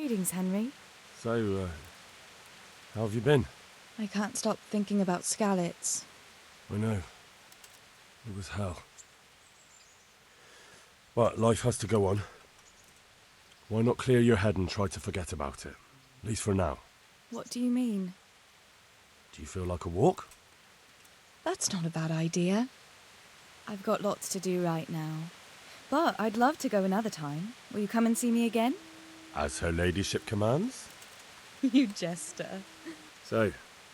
Greetings, Henry. So, how have you been? I can't stop thinking about Skalitz. I know. It was hell. But life has to go on. Why not clear your head and try to forget about it? At least for now. What do you mean? Do you feel like a walk? That's not a bad idea. I've got lots to do right now. But I'd love to go another time. Will you come and see me again? As her ladyship commands? You jester. So,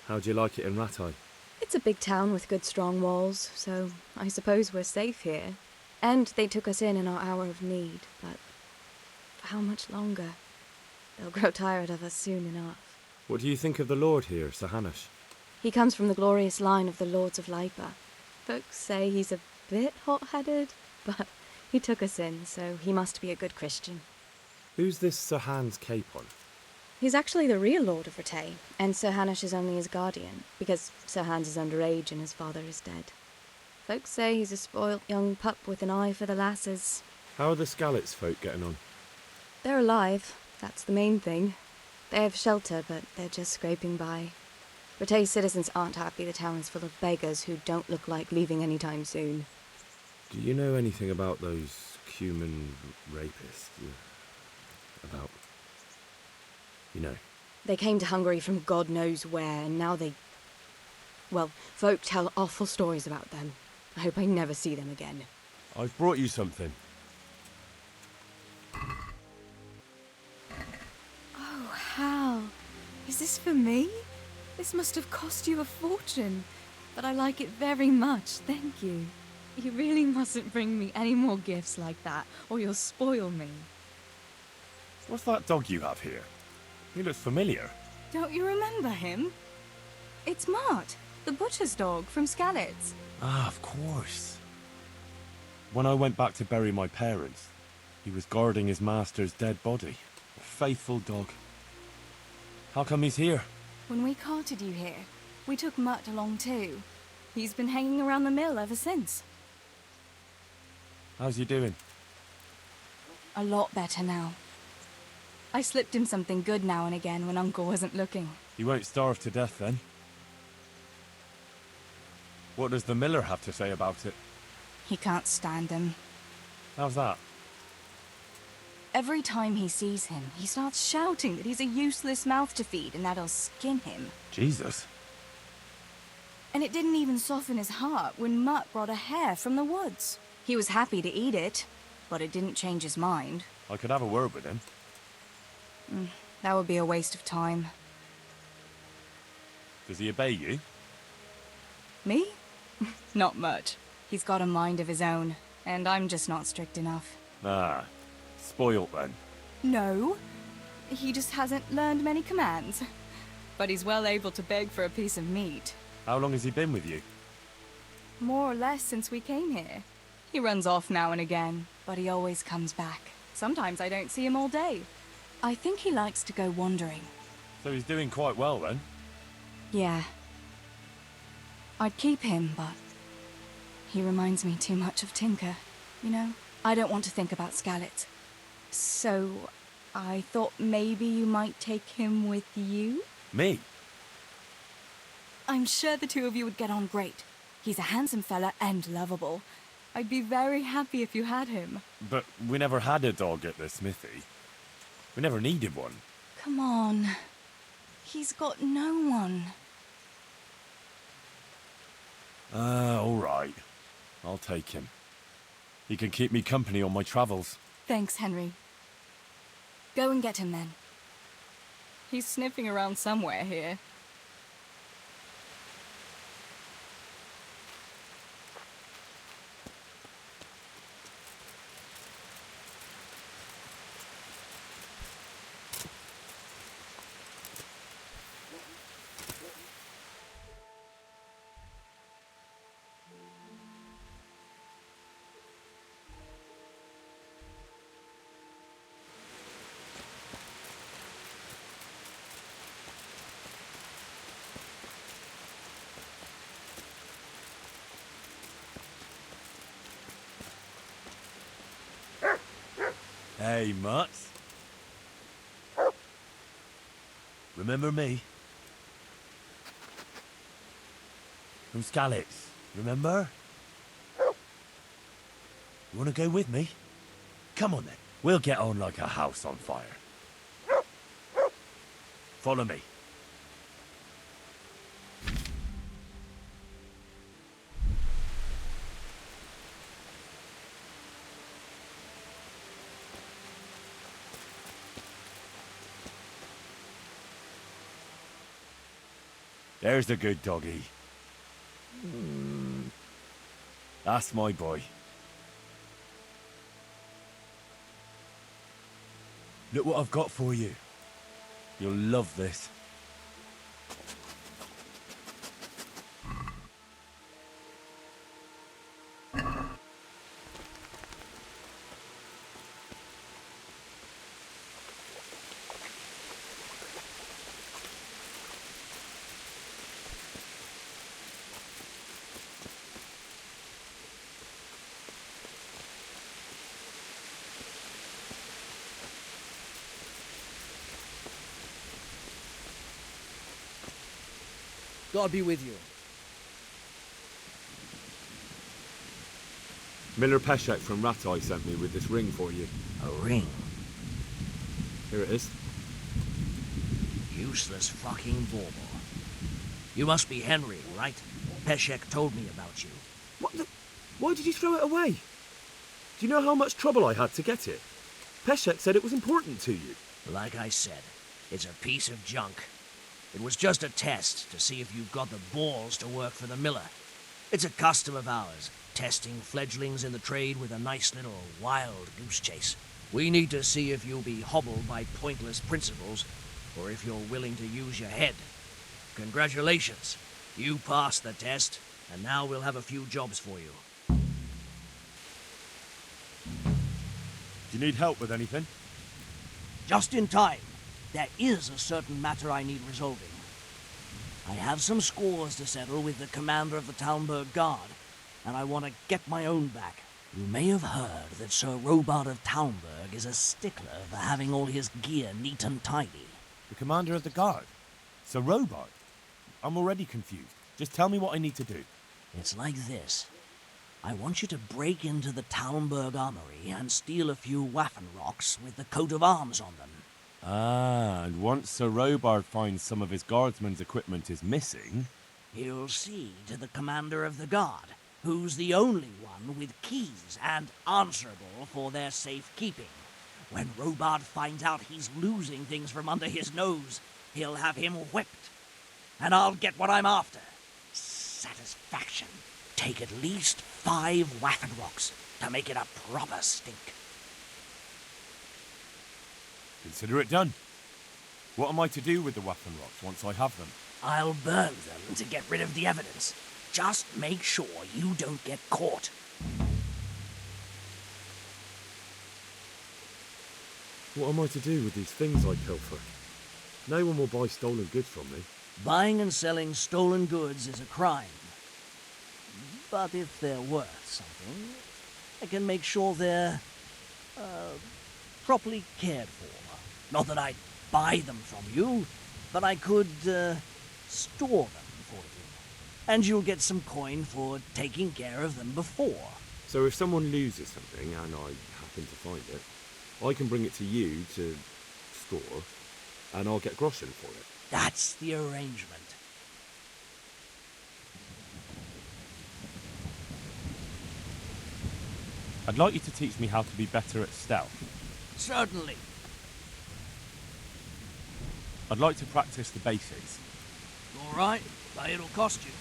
how'd you like it in Rattay? It's a big town with good strong walls, so I suppose we're safe here. And they took us in our hour of need, but for how much longer? They'll grow tired of us soon enough. What do you think of the Lord here, Sir Hanush? He comes from the glorious line of the Lords of Lipa. Folks say he's a bit hot-headed, but he took us in, so he must be a good Christian. Who's this Sir Hans Capon? He's actually the real Lord of Rattay, and Sir Hanush is only his guardian, because Sir Hans is underage and his father is dead. Folks say he's a spoilt young pup with an eye for the lasses. How are the Skalitz folk getting on? They're alive, that's the main thing. They have shelter, but they're just scraping by. Rattay citizens aren't happy the town is full of beggars who don't look like leaving anytime soon. Do you know anything about those human rapists? About... you know. They came to Hungary from God knows where, and now they... well, folk tell awful stories about them. I hope I never see them again. I've brought you something. Oh, Hal. Is this for me? This must have cost you a fortune. But I like it very much, thank you. You really mustn't bring me any more gifts like that, or you'll spoil me. What's that dog you have here? He looks familiar. Don't you remember him? It's Mart, the butcher's dog from Skalitz. Ah, of course. When I went back to bury my parents, he was guarding his master's dead body. A faithful dog. How come he's here? When we carted you here, we took Mutt along too. He's been hanging around the mill ever since. How's he doing? A lot better now. I slipped him something good now and again when Uncle wasn't looking. He won't starve to death then. What does the miller have to say about it? He can't stand him. How's that? Every time he sees him, he starts shouting that he's a useless mouth to feed and that'll skin him. Jesus. And it didn't even soften his heart when Mutt brought a hare from the woods. He was happy to eat it, but it didn't change his mind. I could have a word with him. That would be a waste of time. Does he obey you? Me? Not much. He's got a mind of his own, and I'm just not strict enough. Ah, spoilt then. No, he just hasn't learned many commands. But he's well able to beg for a piece of meat. How long has he been with you? More or less since we came here. He runs off now and again, but he always comes back. Sometimes I don't see him all day. I think he likes to go wandering. So he's doing quite well then? Yeah. I'd keep him, but he reminds me too much of Tinker. You know, I don't want to think about Skalitz. So I thought maybe you might take him with you? Me? I'm sure the two of you would get on great. He's a handsome fella and lovable. I'd be very happy if you had him. But we never had a dog at the smithy. We never needed one. Come on. He's got no one. All right. I'll take him. He can keep me company on my travels. Thanks, Henry. Go and get him then. He's sniffing around somewhere here. Hey, Mutt. Remember me? From Skalitz, remember? You want to go with me? Come on then. We'll get on like a house on fire. Follow me. There's the good doggy. That's my boy. Look what I've got for you. You'll love this. God be with you. Miller Peshek from Ratai sent me with this ring for you. A ring? Here it is. Useless fucking bauble. You must be Henry, right? Peshek told me about you. What the? Why did you throw it away? Do you know how much trouble I had to get it? Peshek said it was important to you. Like I said, it's a piece of junk. It was just a test to see if you've got the balls to work for the miller. It's a custom of ours, testing fledglings in the trade with a nice little wild goose chase. We need to see if you'll be hobbled by pointless principles, or if you're willing to use your head. Congratulations. You passed the test, and now we'll have a few jobs for you. Do you need help with anything? Just in time. There is a certain matter I need resolving. I have some scores to settle with the commander of the Talmberg Guard, and I want to get my own back. You may have heard that Sir Robard of Talmberg is a stickler for having all his gear neat and tidy. The commander of the guard? Sir Robard? I'm already confused. Just tell me what I need to do. It's like this. I want you to break into the Talmberg armory and steal a few Waffen rocks with the coat of arms on them. Ah, and once Sir Robard finds some of his guardsmen's equipment is missing... He'll see to the commander of the guard, who's the only one with keys and answerable for their safekeeping. When Robard finds out he's losing things from under his nose, he'll have him whipped. And I'll get what I'm after. Satisfaction. Take at least 5 Waffen rocks to make it a proper stink. Consider it done. What am I to do with the Waffen rocks once I have them? I'll burn them to get rid of the evidence. Just make sure you don't get caught. What am I to do with these things I pilfer? No one will buy stolen goods from me. Buying and selling stolen goods is a crime. But if they're worth something, I can make sure they're, properly cared for. Not that I'd buy them from you, but I could, store them for you. And you'll get some coin for taking care of them before. So if someone loses something, and I happen to find it, I can bring it to you to store, and I'll get groschen for it. That's the arrangement. I'd like you to teach me how to be better at stealth. Certainly. I'd like to practice the basics. All right, but it'll cost you.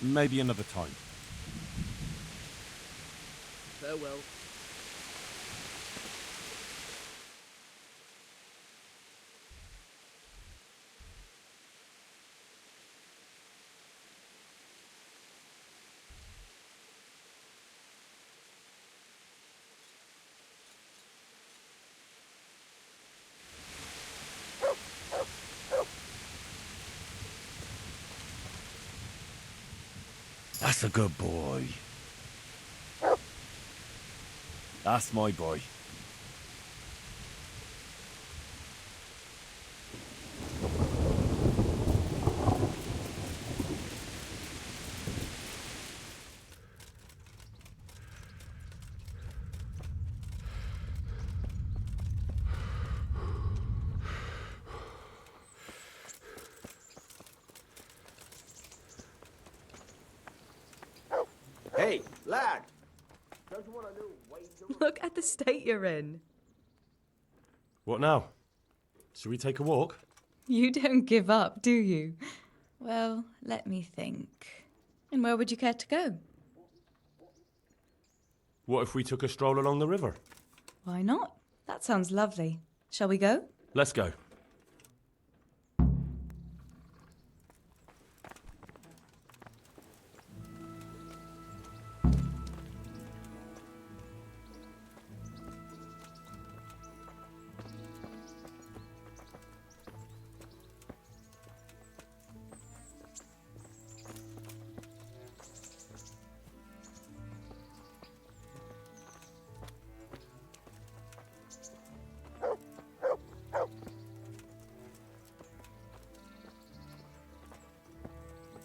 Maybe another time. Farewell. That's a good boy. That's my boy. Hey, lad! Don't you want a little wager? Look at the state you're in. What now? Should we take a walk? You don't give up, do you? Well, let me think. And where would you care to go? What if we took a stroll along the river? Why not? That sounds lovely. Shall we go? Let's go.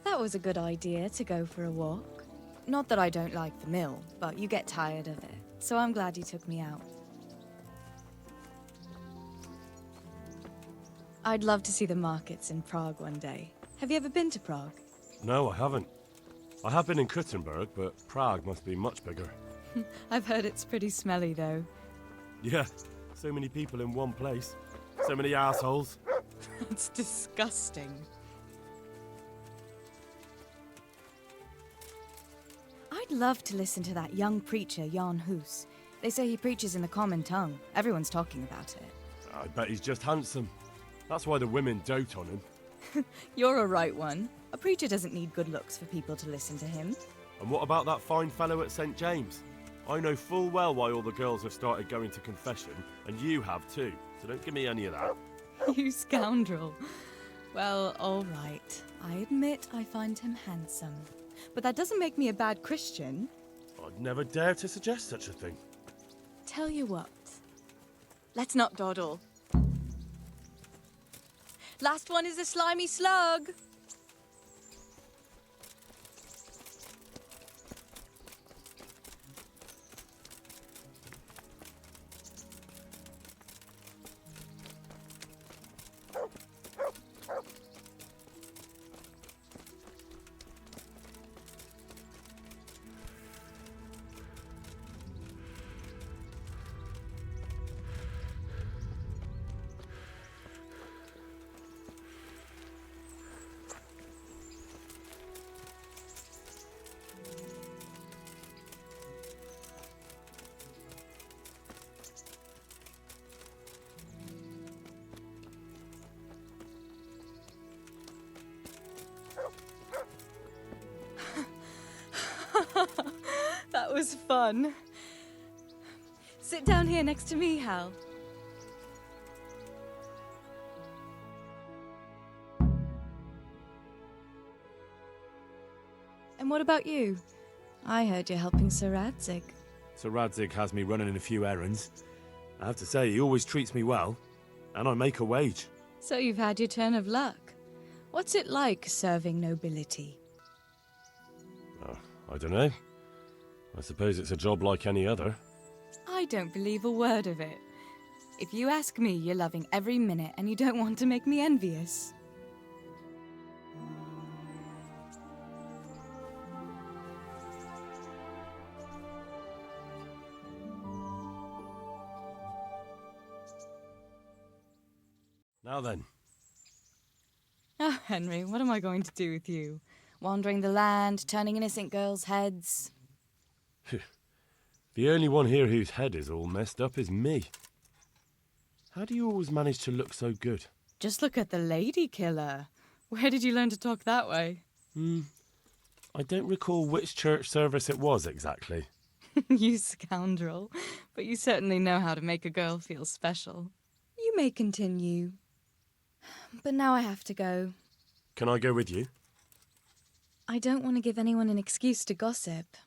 That was a good idea to go for a walk. Not that I don't like the mill, but you get tired of it. So I'm glad you took me out. I'd love to see the markets in Prague one day. Have you ever been to Prague? No, I haven't. I have been in Kuttenberg, but Prague must be much bigger. I've heard it's pretty smelly, though. Yeah, so many people in one place. So many assholes. It's disgusting. I'd love to listen to that young preacher, Jan Hus. They say he preaches in the common tongue. Everyone's talking about it. I bet he's just handsome. That's why the women dote on him. You're a right one. A preacher doesn't need good looks for people to listen to him. And what about that fine fellow at St. James? I know full well why all the girls have started going to confession, and you have too, so don't give me any of that. You scoundrel. Well, all right. I admit I find him handsome. But that doesn't make me a bad Christian. I'd never dare to suggest such a thing. Tell you what. Let's not dawdle. Last one is a slimy slug. That was fun. Sit down here next to me, Hal. And what about you? I heard you're helping Sir Radzig. Sir Radzig has me running in a few errands. I have to say, he always treats me well, and I make a wage. So you've had your turn of luck. What's it like serving nobility? I don't know. I suppose it's a job like any other. I don't believe a word of it. If you ask me, you're loving every minute and you don't want to make me envious. Now then. Oh, Henry, what am I going to do with you? Wandering the land, turning innocent girls' heads. The only one here whose head is all messed up is me. How do you always manage to look so good? Just look at the lady killer. Where did you learn to talk that way? I don't recall which church service it was exactly. You scoundrel. But you certainly know how to make a girl feel special. You may continue. But now I have to go. Can I go with you? I don't want to give anyone an excuse to gossip.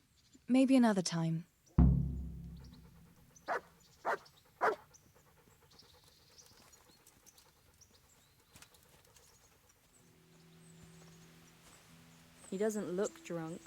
Maybe another time. He doesn't look drunk.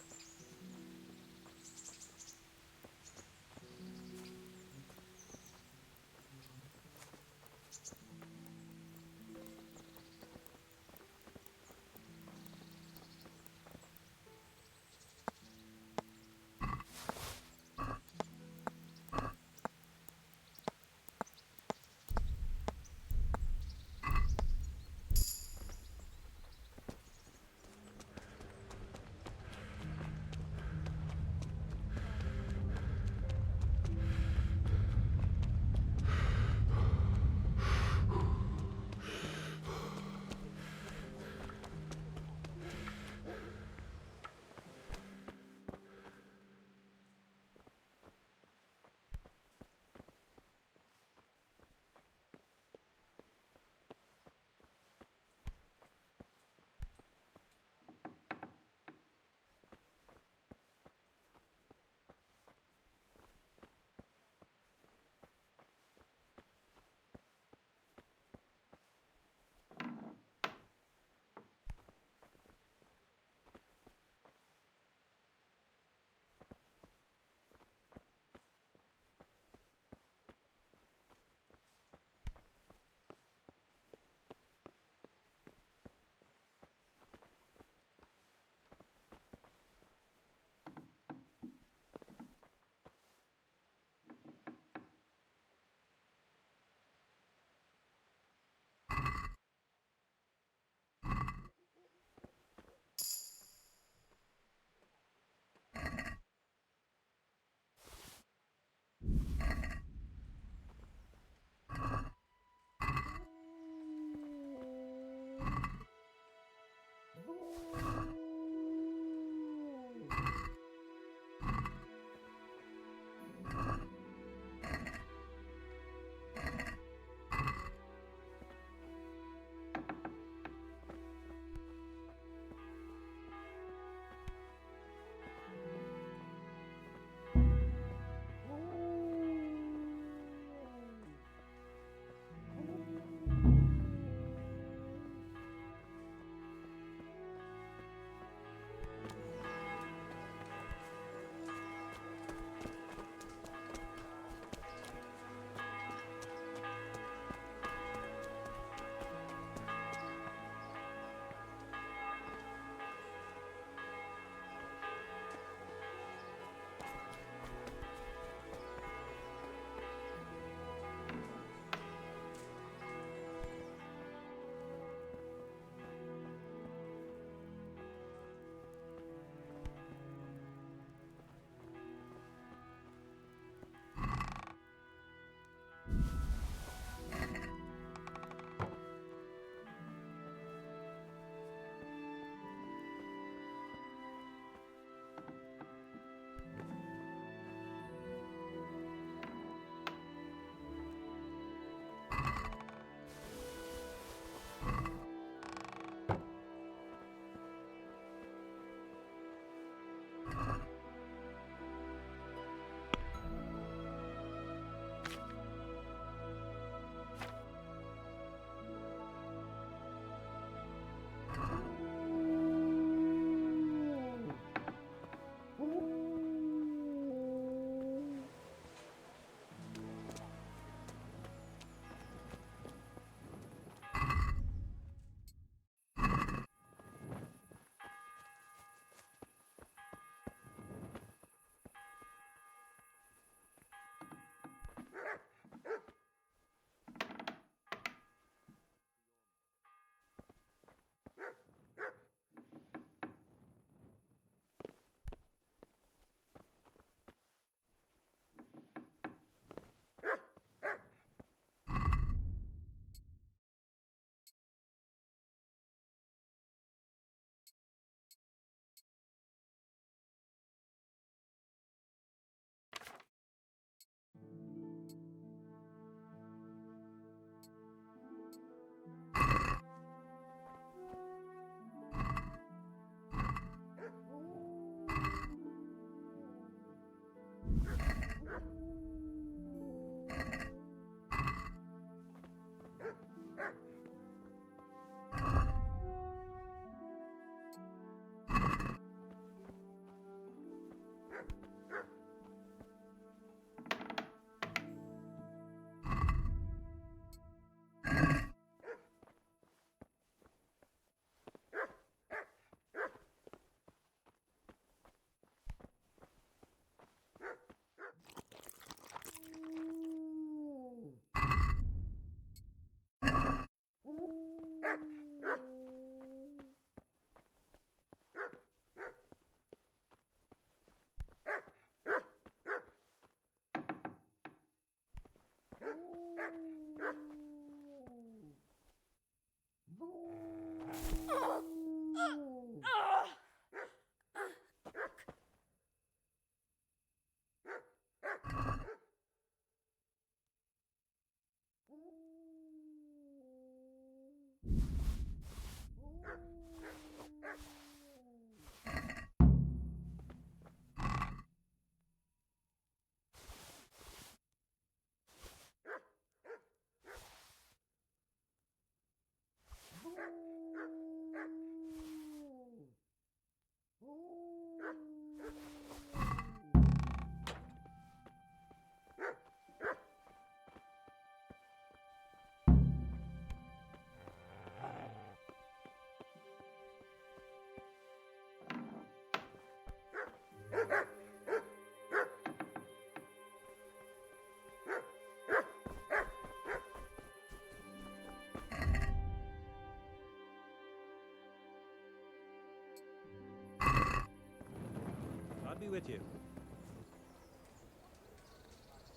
with you.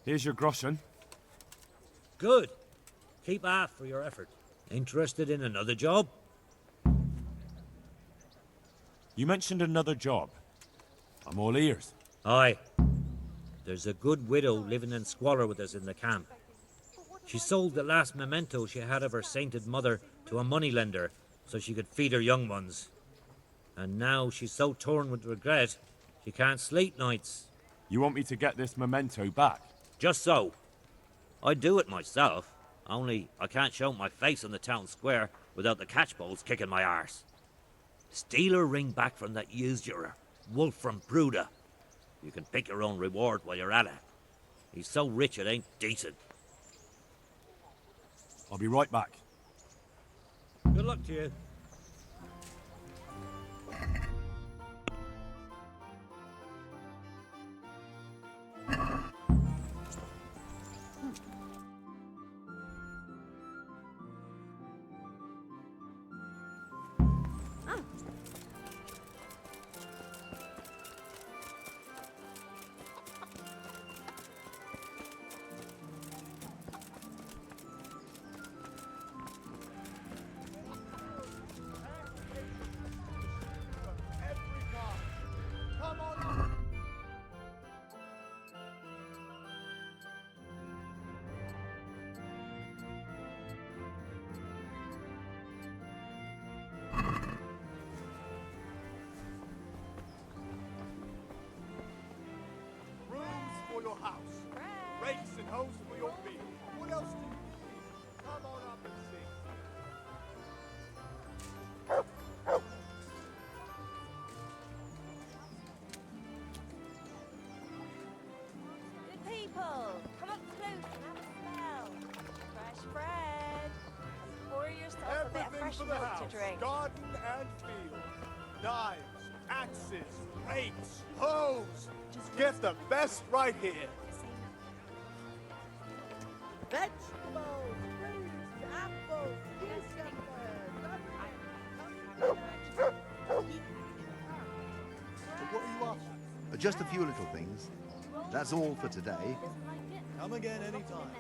Here's your groschen. Good. Keep half for your effort. Interested in another job? You mentioned another job. I'm all ears. Aye. There's a good widow living in squalor with us in the camp. She sold the last memento she had of her sainted mother to a moneylender so she could feed her young ones. And now she's so torn with regret, she can't sleep nights. You want me to get this memento back? Just so. I'd do it myself, only I can't show my face on the town square without the catchpoles kicking my arse. Steal her ring back from that usurer, Wolf from Bruda. You can pick your own reward while you're at it. He's so rich it ain't decent. I'll be right back. Good luck to you. For your house. Rakes and hoes for your field. What else do you need? Come on up and sing. Good people, come up close and have a smell. Fresh bread. Pour yourself a bit of Everything fresh for the milk house. to drink. Garden and field. Knives, axes, rakes, hoes. Get the best right here. Vegetables, fruits, apples, cucumbers. What are you after? Just a few little things. That's all for today. Come again anytime.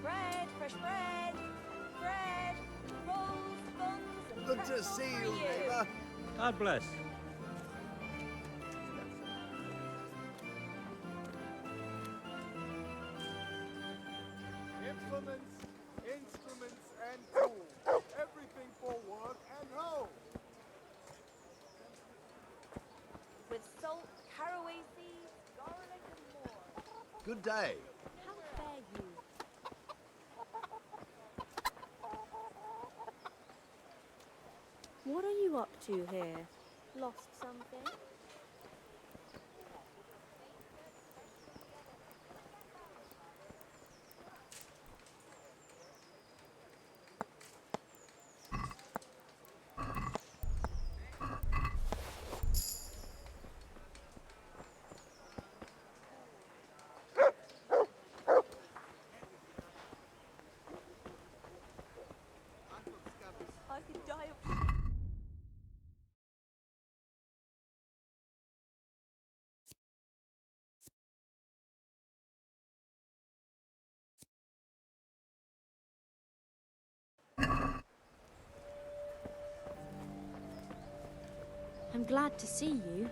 Bread, fresh bread, bread, rolls, buns, and Good to pretzels see for you, neighbour. God bless. Implements, instruments, and tools. Everything for work and home. with salt, caraway seeds, garlic, and more. Good day. How fare you? What are you up to here? Lost something? I could die of... I'm glad to see you.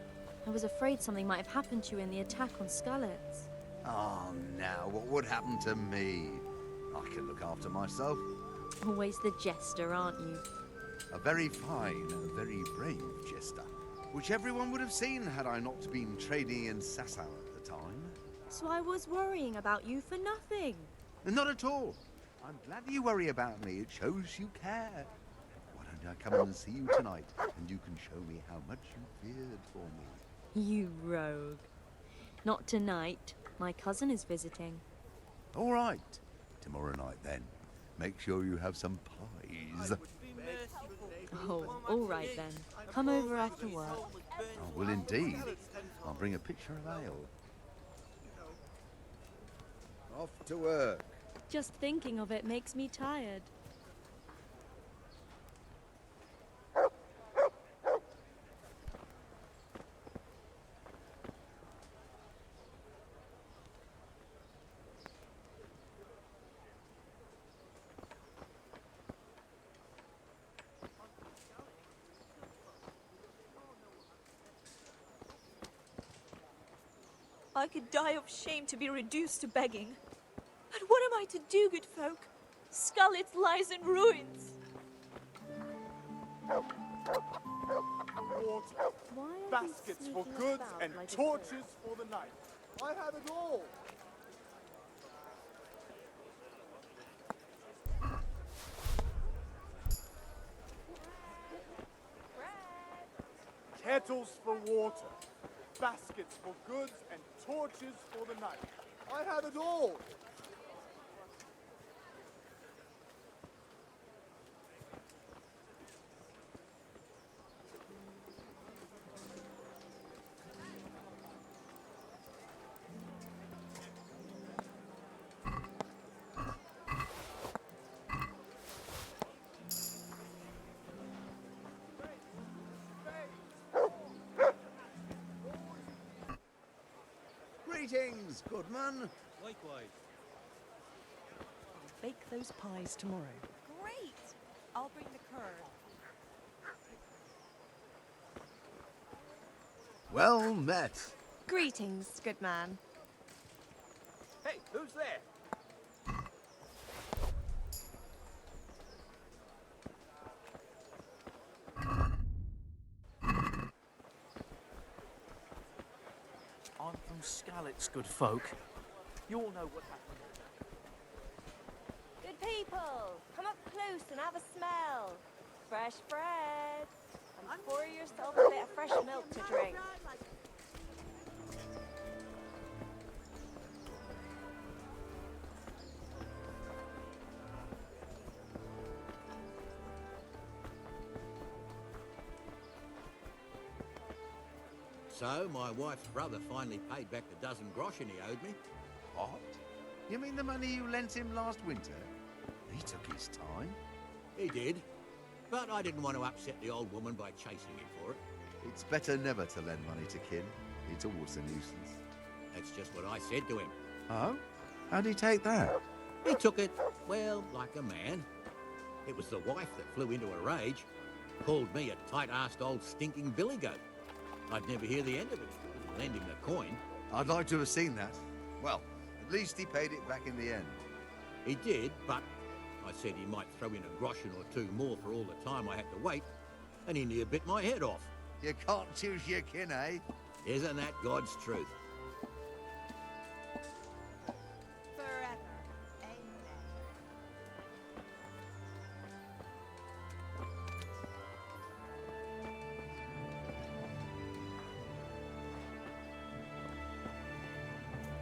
I was afraid something might have happened to you in the attack on Skalitz. Oh, now, what would happen to me? I can look after myself. Always the jester, aren't you? A very fine, a very brave jester, which everyone would have seen had I not been trading in Sasau at the time. So I was worrying about you for nothing. Not at all. I'm glad you worry about me. It shows you care. Why don't I come and see you tonight, and you can show me how much you feared for me. You rogue. Not tonight. My cousin is visiting. All right. Tomorrow night, then. Make sure you have some pies. Oh, all right then. Come over after work. I will indeed. I'll bring a pitcher of ale. Off to work. Just thinking of it makes me tired. I could die of shame to be reduced to begging. But what am I to do, good folk? Scarlet lies in ruins. Water, baskets for goods, and torches for the night. I have it all. Kettles for water, baskets for goods, and torches for the night. I have it all. Greetings, goodman. Likewise. Bake those pies tomorrow. Great! I'll bring the curd. Well met. Greetings, good man. Hey, who's there? I'm from Skalitz, good folk. You all know what happened. Good people, come up close and have a smell. Fresh bread. And pour yourself a bit of fresh milk to drink. So, my wife's brother finally paid back the dozen groschen he owed me. What? You mean the money you lent him last winter? He took his time. He did. But I didn't want to upset the old woman by chasing him for it. It's better never to lend money to kin. It's always a nuisance. That's just what I said to him. Oh? How'd he take that? He took it, well, like a man. It was the wife that flew into a rage. Called me a tight-assed old stinking billy goat. I'd never hear the end of it. Lend him the coin. I'd like to have seen that. Well, at least he paid it back in the end. He did, but I said he might throw in a groschen or two more for all the time I had to wait, and he near bit my head off. You can't choose your kin, eh? Isn't that God's truth? Forever.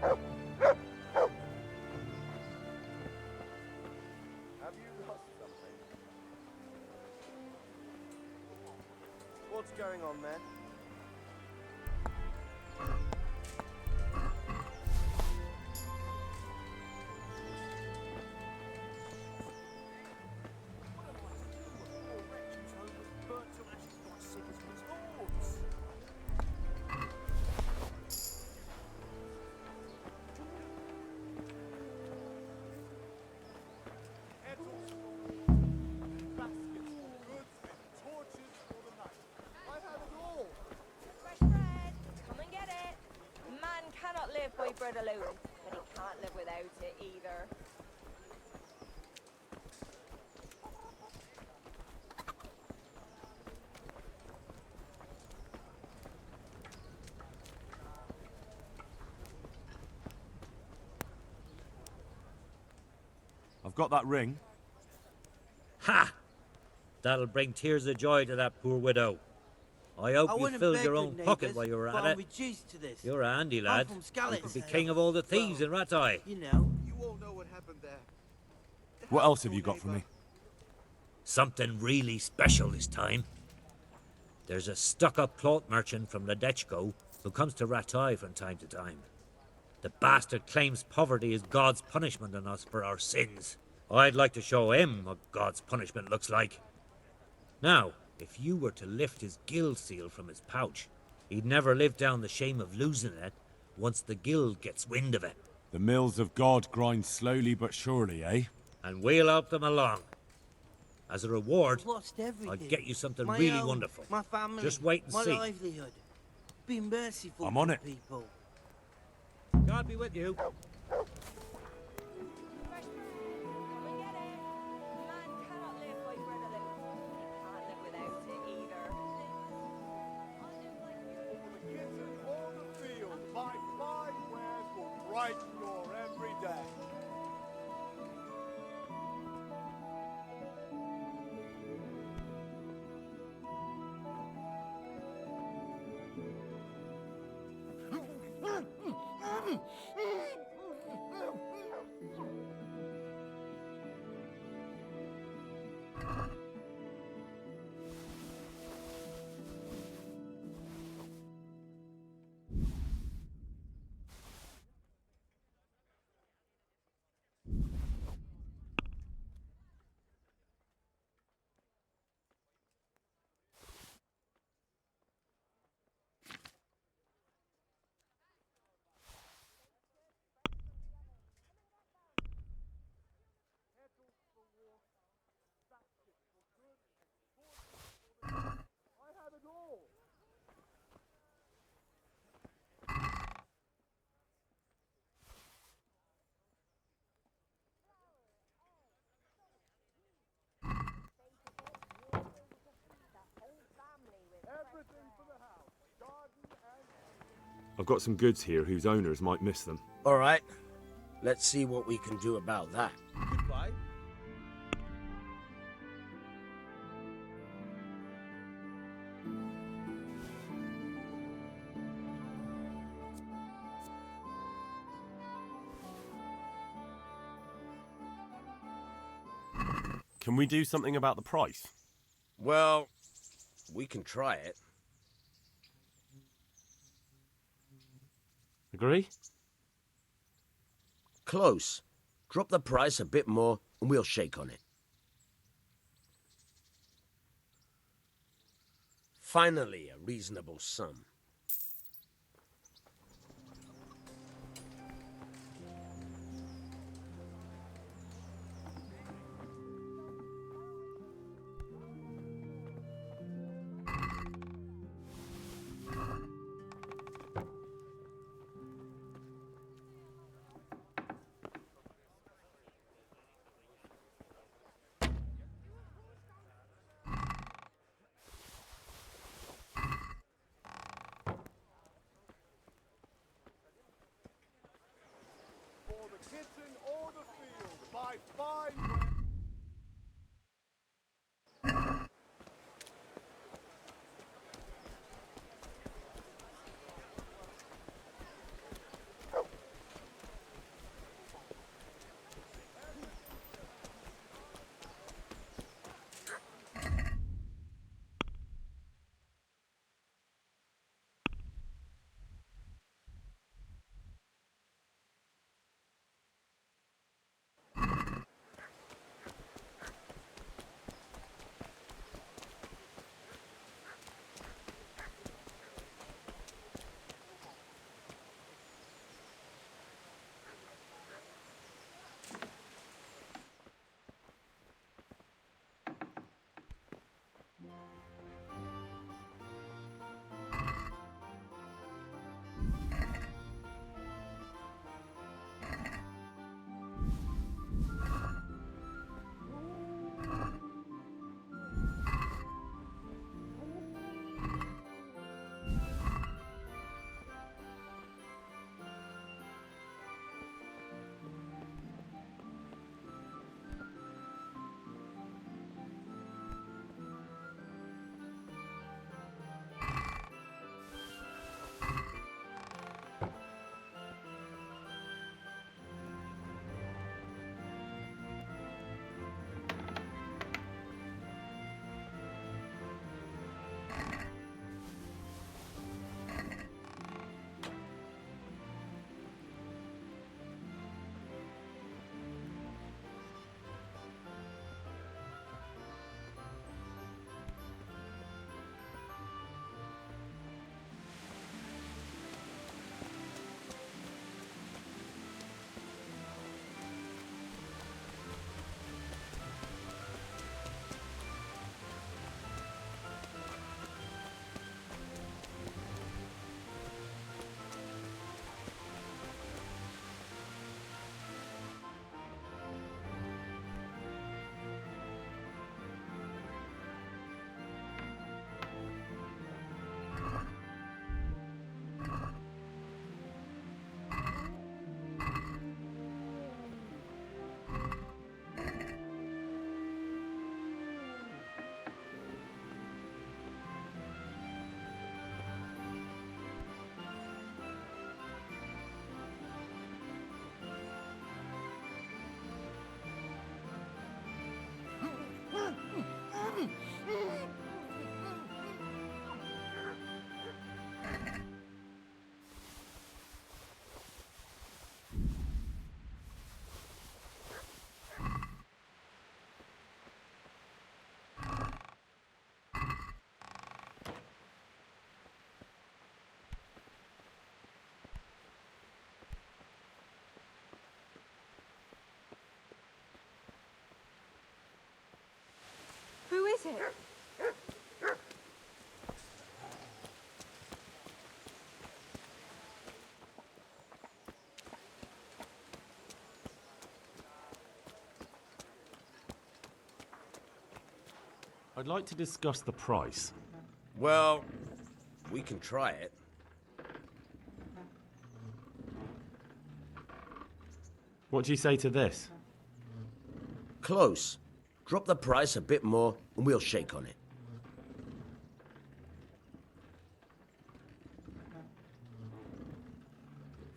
Amen. Have you lost something? What's going on there? By bread alone, but he can't live without it either. I've got that ring. Ha! That'll bring tears of joy to that poor widow. I hope you filled your own pocket while you were at it. Reduced to this. You're a handy lad. from You Skalitz. could be king of all the thieves in Rattay. You know. You all know what happened there. What else have you got for me? Something really special this time. There's a stuck-up cloth merchant from Ladechko who comes to Rattay from time to time. The bastard claims poverty is God's punishment on us for our sins. I'd like to show him what God's punishment looks like. Now, if you were to lift his guild seal from his pouch, he'd never live down the shame of losing it once the guild gets wind of it. The mills of God grind slowly but surely, eh? And we'll help them along. As a reward, Lost everything. I'll get you something My really home, wonderful. My family. Just wait and my see. livelihood. Be merciful I'm on to it. people. God be with you. Come and get it. Man cannot live by bread alone. He can't live without it either. For the kitchen or the field, my fine wares will brighten your every day. I've got some goods here whose owners might miss them. All right. Let's see what we can do about that. Goodbye. Can we do something about the price? Well, we can try it. Agree? Close. Drop the price a bit more and we'll shake on it. Finally, a reasonable sum. For the kitchen or the field, my fine wares. it. I'd like to discuss the price. Well, we can try it. What do you say to this? Close. Drop the price a bit more and we'll shake on it.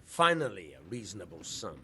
Finally, a reasonable sum.